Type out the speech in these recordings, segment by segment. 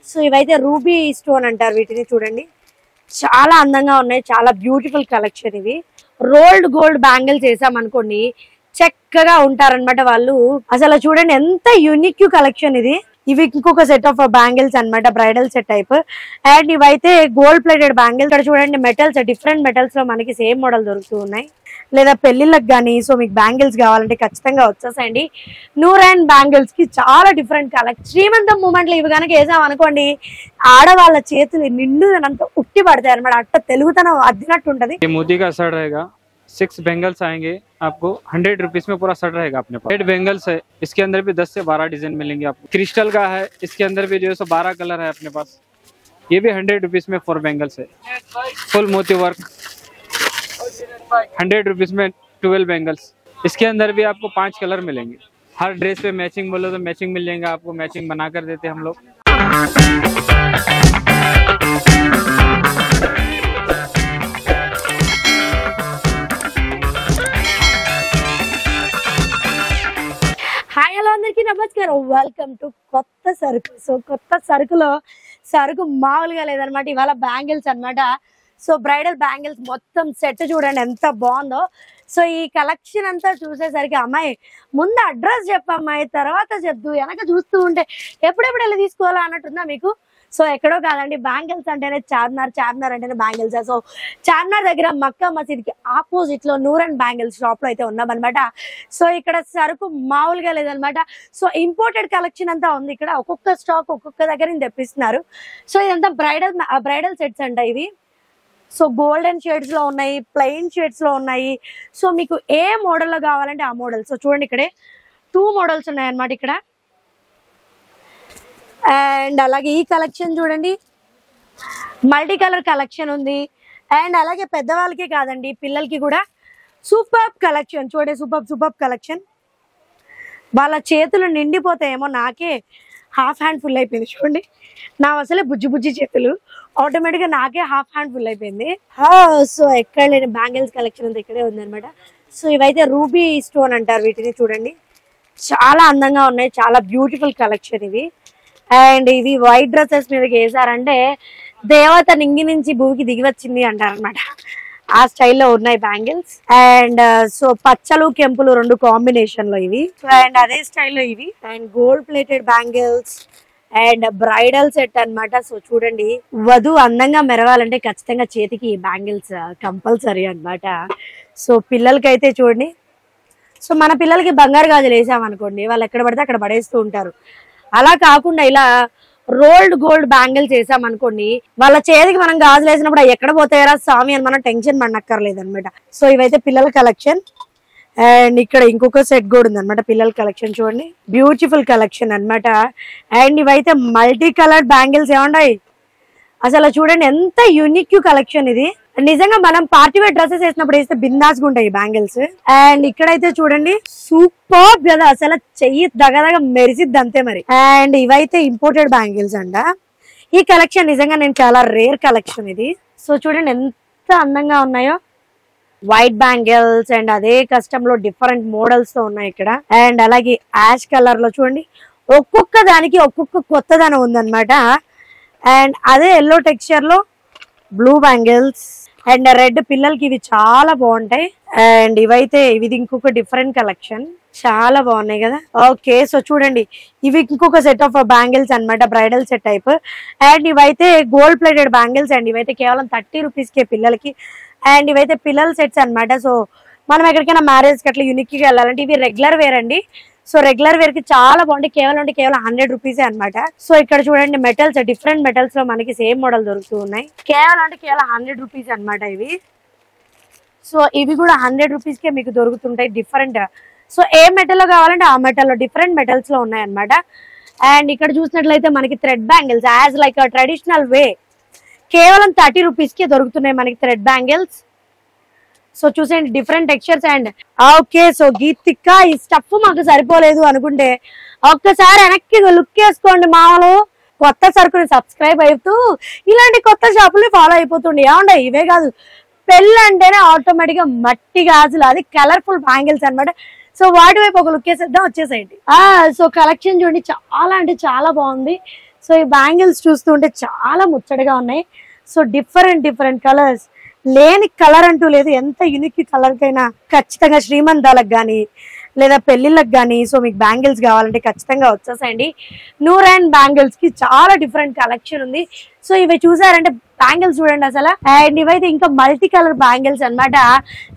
So ఇవైతే ruby stone అంటారు వీటిని. చూడండి చాలా అందంగా ఉన్నాయి, చాలా బ్యూటిఫుల్ కలెక్షన్. ఇవి రోల్డ్ గోల్డ్ బ్యాంగిల్స్ వేసామనుకోండి చక్కగా ఉంటారనమాట వాళ్ళు. అసలు చూడండి ఎంత యూనిక్ కలెక్షన్ ఇది. ఇవి ఇంకొక సెట్ ఆఫ్ బ్యాంగిల్స్ అన్నమాట, బ్రైడల్ సెట్ టైప్. అండ్ ఇవైతే గోల్డ్ ప్లేటెడ్ బ్యాంగిల్స్. ఇక్కడ చూడండి మెటల్స్, డిఫరెంట్ మెటల్స్ లో మనకి సేమ్ మోడల్ దొరుకుతూ ఉన్నాయి. లేదా పెళ్లిళ్ళకి కానీ సో మీకు బ్యాంగిల్స్ కావాలంటే ఖచ్చితంగా వచ్చేసాయండి. నూర్ అండ్ బ్యాంగిల్స్ కి చాలా డిఫరెంట్ కలెక్షన్. శ్రీమంతం మూమెంట్ లో ఇవి కనుక వేసాం అనుకోండి ఆడవాళ్ళ చేతులు నిండునంత ఉట్టి పడతాయి అనమాట. అట్ట తెలుగుతనం అద్దినట్టు ఉంటది. सिक्स बेंगल्स आएंगे आपको 100 रुपीज में पूरा सेट रहेगा अपने पास। 8 बेंगल्स है, इसके अंदर भी 10 से 12 डिजाइन मिलेंगे आपको। क्रिस्टल का है, इसके अंदर भी जो है 12 कलर है अपने पास। ये भी 100 रुपीज में 4 बेंगल्स है। फुल मोती वर्क 100 रुपीज में 12 बेंगल्स। इसके अंदर भी आपको 5 कलर मिलेंगे। हर ड्रेस पे मैचिंग बोलो तो मैचिंग मिल जाएगा आपको, मैचिंग बना कर देते हम लोग। హాయ్ హలో అందరికీ నమస్కారం, వెల్కమ్ టు కొత్త సరుకు. సో కొత్త సరుకులో సరుకు మామూలుగా లేదనమాట. ఇవాళ బ్యాంగిల్స్ అనమాట. సో బ్రైడల్ బ్యాంగిల్స్ మొత్తం సెట్ చూడండి ఎంత బాగుందో. సో ఈ కలెక్షన్ అంతా చూసేసరికి అమ్మాయి ముందు అడ్రస్ చెప్పమ్మాయి తర్వాత చెప్తూ వెనక చూస్తూ ఉంటే ఎప్పుడెప్పుడు వెళ్ళి తీసుకోవాలా అన్నట్టుందా మీకు? సో ఎక్కడో కాదండి, బ్యాంగిల్స్ అంటేనే చార్మినార్, చార్మినార్ అంటేనే బ్యాంగిల్స్. సో చార్మినార్ దగ్గర మక్కా మసీద్ కి ఆపోజిట్ లో నూర్ అండ్ బ్యాంగిల్స్ షాప్ లో అయితే ఉన్నామన్నమాట. సో ఇక్కడ సరుకు మామూలుగా లేదనమాట. సో ఇంపోర్టెడ్ కలెక్షన్ అంతా ఉంది ఇక్కడ. ఒక్కొక్క స్టాక్ ఒక్కొక్క దగ్గర తెప్పిస్తున్నారు. సో ఇదంతా బ్రైడల్ సెట్స్ అంట ఇవి. సో గోల్డెన్ షేడ్స్ లో ఉన్నాయి, ప్లెయిన్ షేడ్స్ లో ఉన్నాయి. సో మీకు ఏ మోడల్ లో కావాలంటే ఆ మోడల్. సో చూడండి ఇక్కడే 2 మోడల్స్ ఉన్నాయి అన్నమాట ఇక్కడ. అండ్ అలాగే ఈ కలెక్షన్ చూడండి, మల్టీ కలర్ కలెక్షన్ ఉంది. అండ్ అలాగే పెద్దవాళ్ళకి కాదండి, పిల్లలకి కూడా సూపర్ కలెక్షన్. చూడండి సూపర్ కలెక్షన్. వాళ్ళ చేతులు నిండిపోతాయేమో, నాకే హాఫ్ హ్యాండ్ ఫుల్ అయిపోయింది. చూడండి నా అసలే బుజ్జి చేతులు, ఆటోమేటిక్గా నాకే హాఫ్ హ్యాండ్ ఫుల్ అయిపోయింది. సో ఎక్కడ లేని బ్యాంగిల్స్ కలెక్షన్ అంతా ఇక్కడే ఉందన్నమాట. సో ఇవైతే రూబీ స్టోన్ అంటారు వీటిని. చూడండి చాలా అందంగా ఉన్నాయి, చాలా బ్యూటిఫుల్ కలెక్షన్ ఇవి. అండ్ ఇవి వైట్ డ్రెస్సెస్ మీదకి వేసారంటే దేవత నింగి నుంచి భూమికి దిగి వచ్చింది అంటారనమాట. ఆ స్టైల్లో ఉన్నాయి బ్యాంగిల్స్. అండ్ సో పచ్చలు కెంపులు 2 కాంబినేషన్ లో ఇవి. అండ్ అదే స్టైల్లో ఇవి. And gold plated bangles and bridal set అన్నమాట. సో చూడండి వధువు అందంగా మెరవాలంటే ఖచ్చితంగా చేతికి బ్యాంగిల్స్ కంపల్సరీ అన్నమాట. సో పిల్లలకైతే చూడండి, సో మన పిల్లలకి బంగారు గాజులు వేసామనుకోండి వాళ్ళు ఎక్కడ పడితే అక్కడ పడేస్తూ ఉంటారు. అలా కాకుండా ఇలా రోల్డ్ గోల్డ్ బ్యాంగిల్స్ వేసామనుకోండి వాళ్ళ చేతికి మనం గాజులు వేసినప్పుడు ఎక్కడ పోతాయరా స్వామి అని మనం టెన్షన్ పడనక్కర్లేదు అనమాట. సో ఇవైతే పిల్లల కలెక్షన్. అండ్ ఇక్కడ ఇంకొక సెట్ కూడా ఉంది అనమాట పిల్లల కలెక్షన్. చూడండి బ్యూటిఫుల్ కలెక్షన్ అనమాట. అండ్ ఇవైతే మల్టీ కలర్ బ్యాంగిల్స్ ఏముంటాయి అసలు చూడండి ఎంత యూనిక్ కలెక్షన్ ఇది. నిజంగా మనం పార్టీ వేర్ డ్రెస్సెస్ వేసినప్పుడు వేస్తే బిందాస్ గా ఉంటాయి బ్యాంగిల్స్. అండ్ ఇక్కడైతే చూడండి సూపర్ కదా, అసలు చెయ్యి దగదగ మెరిసిద్ది అంతే మరి. అండ్ ఇవైతే ఇంపోర్టెడ్ బ్యాంగిల్స్ అంట. ఈ కలెక్షన్ నిజంగా నేను చాలా రేర్ కలెక్షన్ ఇది. సో చూడండి ఎంత అందంగా ఉన్నాయో వైట్ బ్యాంగిల్స్. అండ్ అదే కస్టమ్ లో డిఫరెంట్ మోడల్స్ తో ఉన్నాయి ఇక్కడ. అండ్ అలాగే యాష్ కలర్ లో చూడండి ఒక్కొక్క దానికి ఒక్కొక్క కొత్తదనం ఉందన్నమాట. అండ్ అదే ఎల్లో టెక్స్చర్ లో బ్లూ బ్యాంగిల్స్ అండ్ రెడ్. పిల్లలకి ఇవి చాలా బాగుంటాయి. అండ్ ఇవైతే ఇది ఇంకొక డిఫరెంట్ కలెక్షన్, చాలా బాగున్నాయి కదా. ఓకే సో చూడండి ఇవి ఇంకొక సెట్ ఆఫ్ బ్యాంగిల్స్ అన్నమాట, బ్రైడల్ సెట్ టైప్. అండ్ ఇవైతే గోల్డ్ ప్లేటెడ్ బ్యాంగిల్స్. అండ్ ఇవైతే కేవలం 30 రూపీస్కే పిల్లలకి. అండ్ ఇవైతే పిల్లల సెట్స్ అన్నమాట. సో మనం ఎక్కడికైనా మ్యారేజ్ కి అట్లా యూనిక్ గా వెళ్ళాలంటే ఇవి రెగ్యులర్ వేర్ అండి. సో రెగ్యులర్ వేర్ కి చాలా బాగుంటాయి, కేవలం 100 రూపీసే అనమాట. సో ఇక్కడ చూడండి మెటల్స్, డిఫరెంట్ మెటల్స్ లో మనకి సేమ్ మోడల్ దొరుకుతూ ఉన్నాయి. కేవలం 100 రూపీస్ అనమాట ఇవి. సో ఇవి కూడా 100 రూపీస్కే మీకు దొరుకుతుంటాయి డిఫరెంట్. సో ఏ మెటల్ లో కావాలంటే ఆ మెటల్ లో డిఫరెంట్ మెటల్స్ లో ఉన్నాయి అనమాట. అండ్ ఇక్కడ చూసినట్లయితే మనకి thread bangles as like traditional way కేవలం 30 రూపీస్కే దొరుకుతున్నాయి మనకి థ్రెడ్ బ్యాంగిల్స్. సో చూసేయండి different textures. And okay so Geethika ఈ స్టఫ్ మాకు సరిపోలేదు అనుకుంటే ఒక్కసారి వెనక్కి లుక్ వేసుకోండి. మామూలు కొత్త సరుకుని సబ్స్క్రైబ్ అవుతూ ఇలాంటి కొత్త షాపుల్ని ఫాలో అయిపోతుండే. ఏమండే ఇవే కాదు, పెళ్ళి అంటేనే ఆటోమేటిక్ గా మట్టి గాజులు, అది కలర్ఫుల్ బ్యాంగిల్స్ అనమాట. సో వాటి వైపు ఒక లుక్ వేసేద్దాం, వచ్చేసేయండి. సో కలెక్షన్ చూడండి చాలా అంటే చాలా బాగుంది. సో ఈ బ్యాంగిల్స్ చూస్తుంటే చాలా ముచ్చటగా ఉన్నాయి. సో డిఫరెంట్ కలర్స్, లేని కలర్ అంటూ లేదు. ఎంత యూనిక్ కలర్ కైనా ఖచ్చితంగా శ్రీమంతాలకు కానీ లేదా పెళ్లిళ్ళకి కానీ సో మీకు బ్యాంగిల్స్ కావాలంటే ఖచ్చితంగా వచ్చేసేయండి. నూర్ అండ్ బ్యాంగిల్స్ కి చాలా డిఫరెంట్ కలెక్షన్ ఉంది. సో ఇవి చూసారంటే బ్యాంగిల్స్ చూడండి అసలు. అండ్ ఇవైతే ఇంకా మల్టీ కలర్ బ్యాంగిల్స్ అన్నమాట.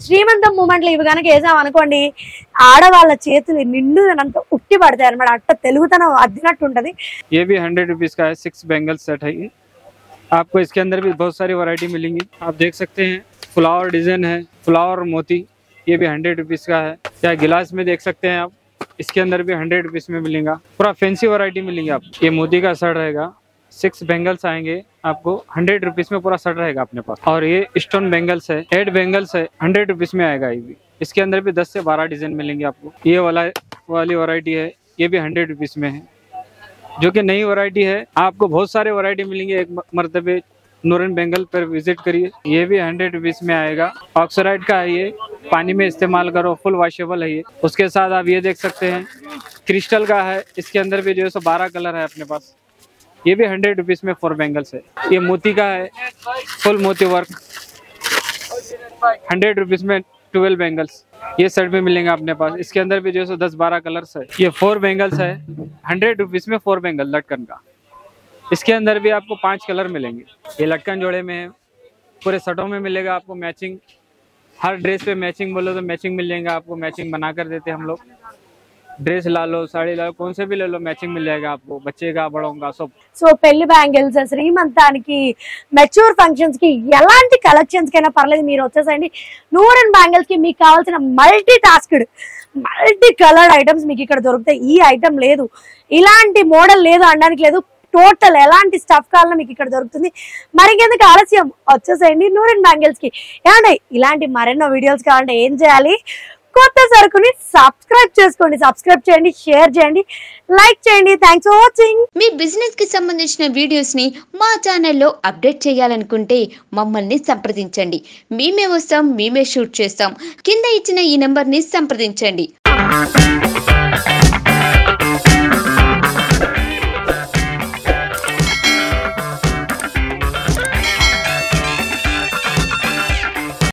శ్రీమంతం మూమెంట్ లో ఇవి కనుక వేసాం అనుకోండి, ఆడవాళ్ళ చేతులు నిండునంత ఉట్టి పడతాయి అనమాట. అట్ట తెలుగుతనం అద్దినట్టు ఉంటది. ये भी 100 रुपीज का है, 6 बेंगल सेट है ये। आपको इसके अंदर भी बहुत सारी वैरायटी मिलेंगी। आप देख सकते हैं फ्लावर डिजाइन है, फ्लावर मोती, ये भी 100 रुपीज का है। या गिलास में देख सकते हैं आप, इसके अंदर भी 100 रुपीज में मिलेगा। पूरा फैंसी वैरायटी मिलेंगी आपको। ये मोती का सेट रहेगा, 6 बेंगल्स आएंगे आपको 100 रुपीज में पूरा सेट रहेगा अपने पास। और ये स्टोन बेंगल्स है, 8 बेंगल्स है, 100 रुपीज में आएगा ये भी। इसके अंदर भी 10 से 12 डिजाइन मिलेंगे आपको। ये वाली वैरायटी है, ये भी 100 रुपीज में है, जो कि नई वैरायटी है। आपको बहुत सारे वैरायटी मिलेंगे। एक मरतबे नूरन बेंगल पर विजिट करिए। ये भी 100 रुपीज में आएगा। ऑक्सराइड का है, ये पानी में इस्तेमाल करो, फुल वॉशेबल है ये। उसके साथ आप ये देख सकते हैं क्रिस्टल का है, इसके अंदर भी जो है 12 कलर है अपने पास। ये भी 100 रुपीज में 4 बेंगल्स है। ये मोती का है, फुल मोती वर्क, 100 रुपीज में 12 बेंगल्स। ये सेट में मिलेंगे अपने पास। इसके अंदर भी जो है 10-12 कलर्स है। ये 4 बेंगल्स है, 100 रुपीज में 4 बेंगल लटकन का। इसके अंदर भी आपको 5 कलर मिलेंगे। ये लटकन जोड़े में है, पूरे सेटों में मिलेगा आपको मैचिंग। हर ड्रेस पे मैचिंग बोलो तो मैचिंग मिल जाएगा आपको। मैचिंग बना कर देते हम लोग। ड्रेस ला लो, साड़ी ला लो, कौन से भी ले लो, मैचिंग मिल जाएगा आपको, बच्चे का बड़ों का सब। సో పెళ్లి బ్యాంగిల్స్, శ్రీమంతానికి, మెచ్యూర్ ఫంక్షన్స్ కి ఎలాంటి కలెక్షన్స్ కైనా పర్లేదు మీరు వచ్చేసండి. నూర్ అండ్ బ్యాంగిల్స్ కి మీకు కావాల్సిన multi tasked, multi coloured items మీకు ఇక్కడ దొరుకుతాయి. ఈ ఐటమ్ లేదు, ఇలాంటి మోడల్ లేదు అనడానికి లేదు. టోటల్ ఎలాంటి స్టఫ్ కావాలన్నా మీకు ఇక్కడ దొరుకుతుంది. మరి ఇంకెందుకు ఆలస్యం, వచ్చేసేయండి నూర్ అండ్ బ్యాంగిల్స్ కి. ఏమంటే ఇలాంటి మరెన్నో వీడియోస్ కావాలంటే ఏం చేయాలి? కొత్త సరుకుని సబ్స్క్రైబ్ చేసుకోండి. సబ్స్క్రైబ్ చేయండి, షేర్ చేయండి, లైక్ చేయండి. Thanks for watching. Me business కి సంబంధించిన వీడియోస్ ని మా ఛానల్లో అప్డేట్ చేయాలనుకుంటే మమ్మల్ని సంప్రదించండి. మేమే వస్తాం, మేమే షూట్ చేస్తాం. కింద ఇచ్చిన ఈ నెంబర్ ని సంప్రదించండి.